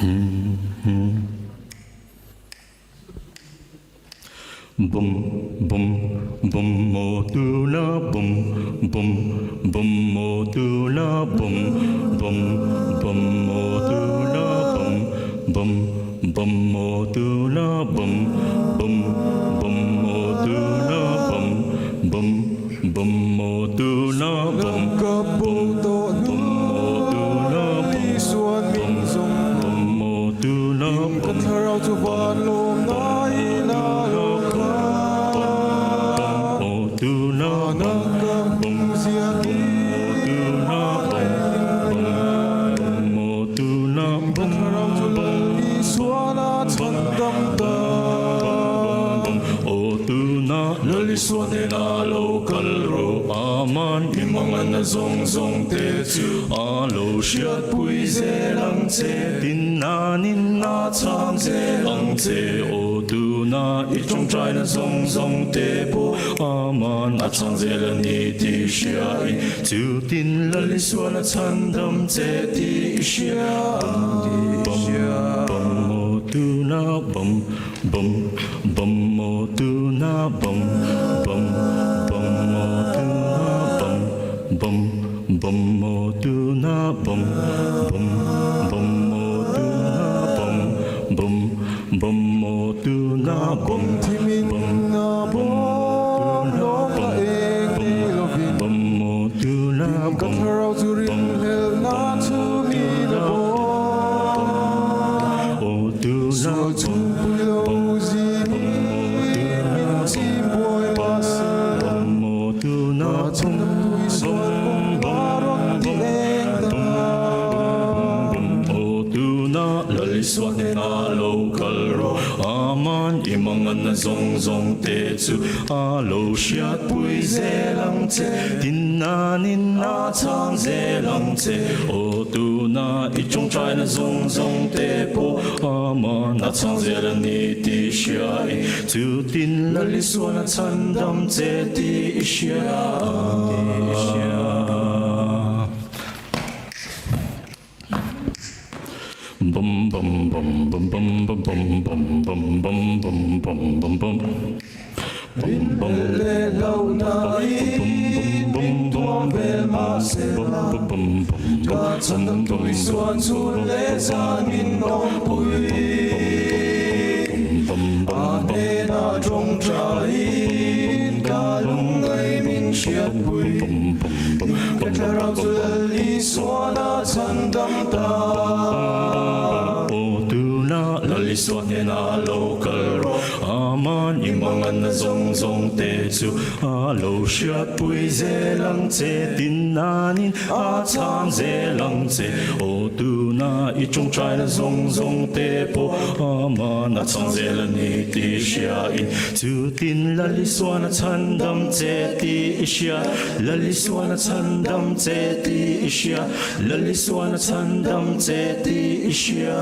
bum bum bum moduna bum bum bum moduna bum bum bum moduna bum bum bum moduna bum bum bum moduna bum bum bum moduna bum bum bum moduna bum bum bum moduna bum Suanena local ro aman imangan na zong zong te chu alo shiat pui ze lang che tin na nin na chang ze lang che o tu na I trong trai na zong zong te po aman a chang ze la ni ti shia in chu tin la li suan a chan dam che ti shia bum mo tu na bum bum bum mo tu na bum bum bum mo tu na bum bum bum mo tu na bum bum bum mo tu na bum bum bum mo tu na bum bum na bum bum mo tu na bum Suanena local ro aman imangan na zong zong te chu alo shiat pui ze lang che tin na nin na chang ze lang che o tu na I trong trai na zong zong te po aman na chang ze la ni ti shia I chu tin la li suan na chan dam che ti shia bum bum bum bum bum bum bum bum bum bum bum bum bum bum bum le lau na I bum bum ve ma se la bum ka chan dam tu suan chu le san min nong pui a ne na trong trai ka lung ai min shiat pui ka tra chu li suan a chan dam ta Lali Suanena local ro aman imangan na zong zong te chu alo shiat pui ze lang che tin na nin a chang ze lang che o tu na I trong trai na zong zong te po aman a chang ze la ni ti shia in chu tin lali suan a chan dam che ti shia lali suan a chan dam che ti shia lali suan a chan dam che ti shia